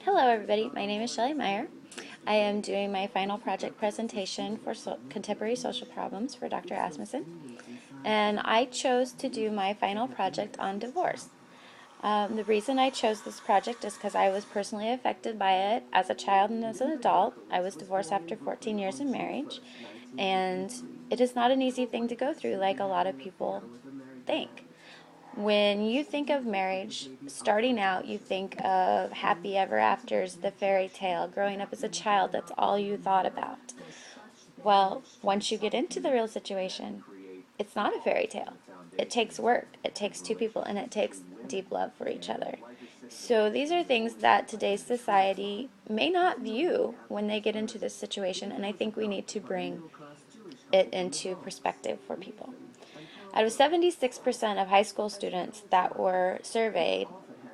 Hello everybody, my name is Shelly Meyer. I am doing my final project presentation for contemporary social problems for Dr. Asmussen, and I chose to do my final project on divorce. The reason I chose this project is because I was personally affected by it as a child and as an adult. I was divorced after 14 years in marriage, and it is not an easy thing to go through like a lot of people think. When you think of marriage, starting out, you think of happy ever afters, the fairy tale. Growing up as a child, that's all you thought about. Well, once you get into the real situation, it's not a fairy tale. It takes work, it takes two people, and it takes deep love for each other. So these are things that today's society may not view when they get into this situation, and I think we need to bring it into perspective for people. Out of 76% of high school students that were surveyed,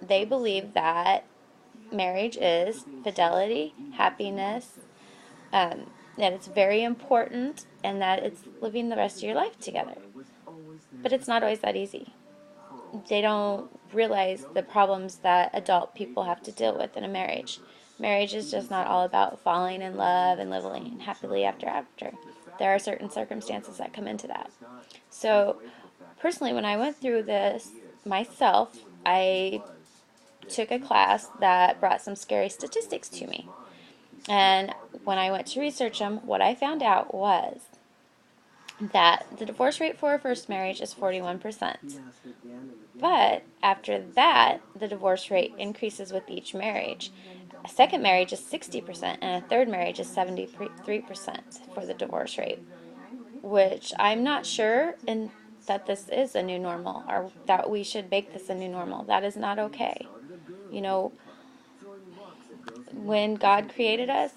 they believe that marriage is fidelity, happiness, that it's very important, and that it's living the rest of your life together. But it's not always that easy. They don't realize the problems that adult people have to deal with in a marriage. Marriage is just not all about falling in love and living happily after. There are certain circumstances that come into that. So, personally, when I went through this myself, I took a class that brought some scary statistics to me. And when I went to research them, what I found out was that the divorce rate for a first marriage is 41%. But after that, the divorce rate increases with each marriage. A second marriage is 60%, and a third marriage is 73% for the divorce rate, which I'm not sure that this is a new normal, or that we should make this a new normal. That is not okay. You know, when God created us,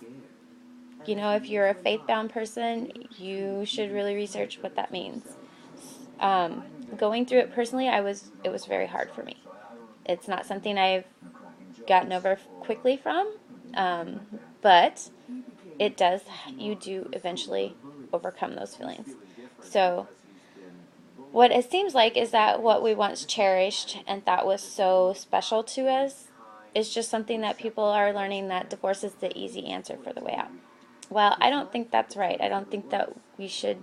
if you're a faith-bound person, you should really research what that means. Going through it personally, it was very hard for me. It's not something I've gotten over quickly from, but it does. You do eventually overcome those feelings. So, what it seems like is that what we once cherished and thought was so special to us is just something that people are learning that divorce is the easy answer for the way out. Well, I don't think that's right. I don't think that we should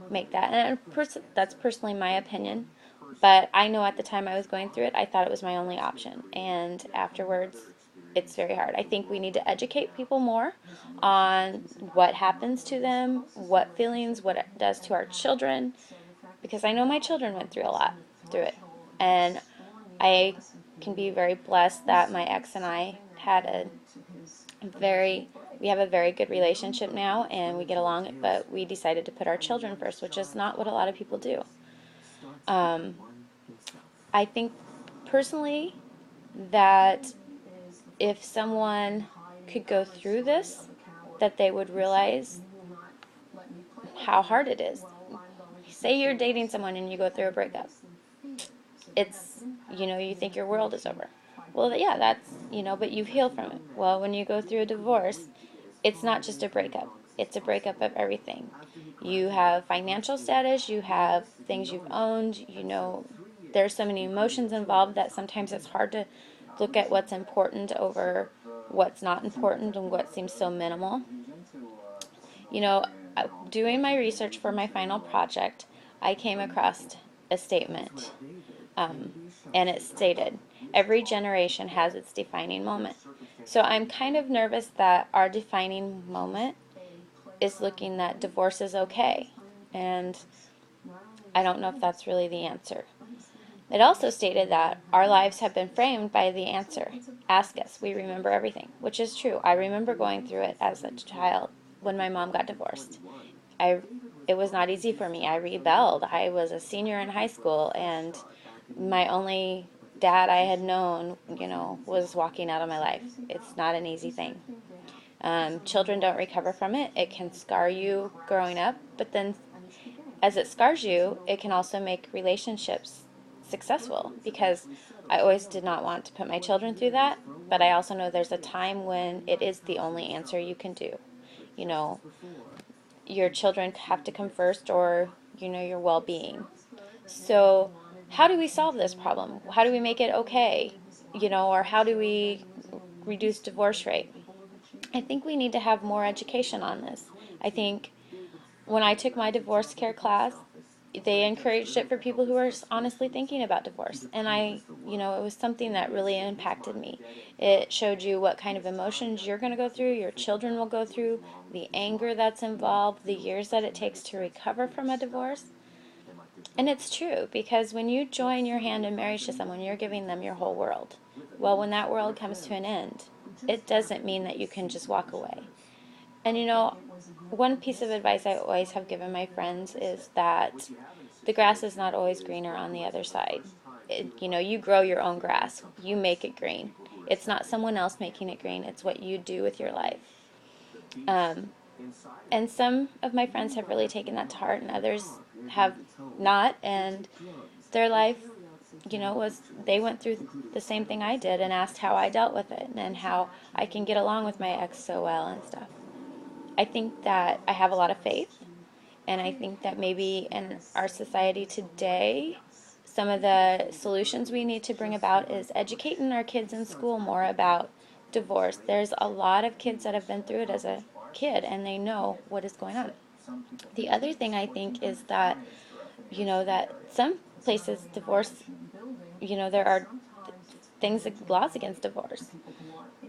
make that. And that's personally my opinion. But I know at the time I was going through it, I thought it was my only option. And afterwards, it's very hard. I think we need to educate people more on what happens to them, what feelings, what it does to our children, because I know my children went through a lot through it. And I can be very blessed that my ex and I had we have a very good relationship now, and we get along, but we decided to put our children first, which is not what a lot of people do. I think personally that if someone could go through this, that they would realize how hard it is. Say you're dating someone and you go through a breakup. It's, you think your world is over. Well, yeah, that's, but you heal from it. Well, when you go through a divorce, it's not just a breakup. It's a breakup of everything. You have financial status, you have things you've owned, there's so many emotions involved that sometimes it's hard to look at what's important over what's not important and what seems so minimal. You know, doing my research for my final project, I came across a statement, and it stated, every generation has its defining moment. So I'm kind of nervous that our defining moment is looking that divorce is okay, and I don't know if that's really the answer. It also stated that our lives have been framed by the answer, ask us, we remember everything, which is true. I remember going through it as a child when my mom got divorced. It was not easy for me. I rebelled. I was a senior in high school, and my only dad I had known, was walking out of my life. It's not an easy thing. Children don't recover from it. It can scar you growing up, but then as it scars you, it can also make relationships successful, because I always did not want to put my children through that, but I also know there's a time when it is the only answer you can do. You know, your children have to come first, or, your well-being. So how do we solve this problem? How do we make it okay? Or how do we reduced divorce rate. I think we need to have more education on this. I think when I took my divorce care class, they encouraged it for people who are honestly thinking about divorce. And it was something that really impacted me. It showed you what kind of emotions you're going to go through, your children will go through, the anger that's involved, the years that it takes to recover from a divorce. And it's true, because when you join your hand in marriage to someone, you're giving them your whole world. Well, when that world comes to an end, it doesn't mean that you can just walk away. And one piece of advice I always have given my friends is that the grass is not always greener on the other side. You grow your own grass, you make it green. It's not someone else making it green, it's what you do with your life. And some of my friends have really taken that to heart, and others have not. And their life, they went through the same thing I did and asked how I dealt with it and how I can get along with my ex so well and stuff. I think that I have a lot of faith, and I think that maybe in our society today, some of the solutions we need to bring about is educating our kids in school more about divorce. There's a lot of kids that have been through it as a kid, and they know what is going on. The other thing I think is that, that some places divorce, there are laws against divorce.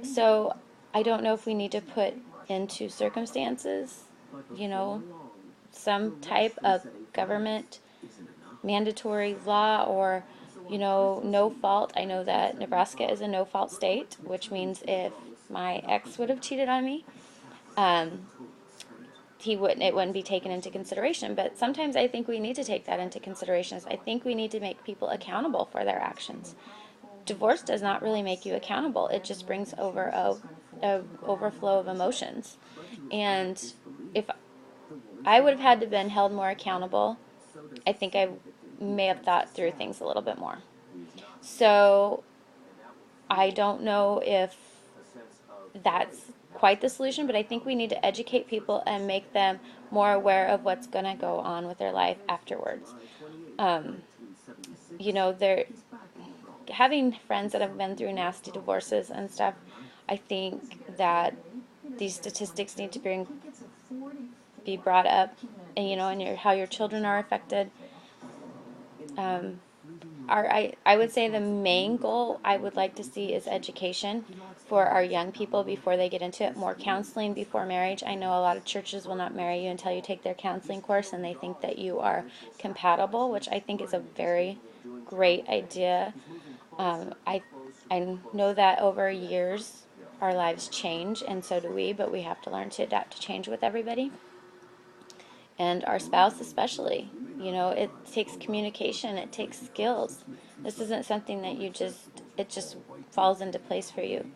So I don't know if we need to put into circumstances, some type of government mandatory law, or no fault. I know that Nebraska is a no fault state, which means if my ex would have cheated on me, it wouldn't be taken into consideration. But sometimes I think we need to take that into consideration. I think we need to make people accountable for their actions. Divorce does not really make you accountable. It just brings over a overflow of emotions. And if I would have had to been held more accountable, I think I may have thought through things a little bit more. So I don't know if that's quite the solution, but I think we need to educate people and make them more aware of what's going to go on with their life afterwards. They're having friends that have been through nasty divorces and stuff. I think that these statistics need to be brought up, and how your children are affected. I would say the main goal I would like to see is education for our young people before they get into it. More counseling before marriage. I know a lot of churches will not marry you until you take their counseling course, and they think that you are compatible, which I think is a very great idea. I know that over years our lives change, and so do we, but we have to learn to adapt to change with everybody. And our spouse especially. It takes communication, it takes skills. This isn't something that it just falls into place for you.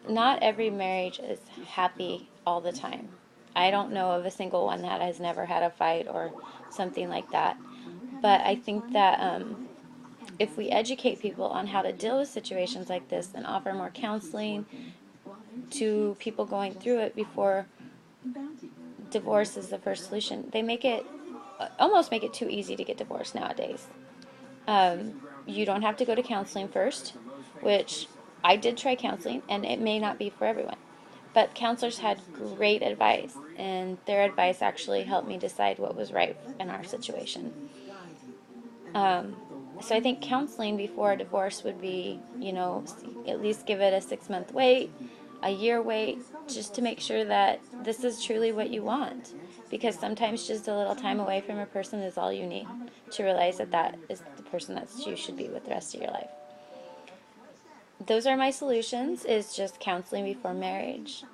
Not every marriage is happy all the time. I don't know of a single one that has never had a fight or something like that. But I think that if we educate people on how to deal with situations like this and offer more counseling to people going through it before divorce is the first solution, they almost make it too easy to get divorced nowadays. You don't have to go to counseling first, which I did try counseling, and it may not be for everyone. But counselors had great advice, and their advice actually helped me decide what was right in our situation. So I think counseling before a divorce would be, at least give it a 6-month wait, a year wait, just to make sure that this is truly what you want. Because sometimes just a little time away from a person is all you need to realize that is the person that you should be with the rest of your life. Those are my solutions, is just counseling before marriage,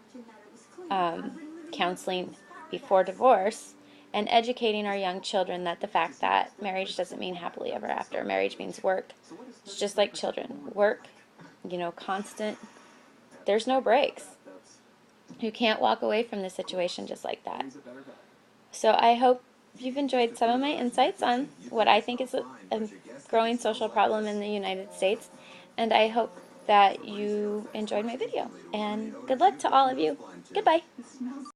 counseling before divorce, and educating our young children that the fact that marriage doesn't mean happily ever after. Marriage means work. It's just like children. Work, constant. There's no breaks. You can't walk away from the situation just like that. So I hope you've enjoyed some of my insights on what I think is a growing social problem in the United States. And I hope that you enjoyed my video. And good luck to all of you. Goodbye.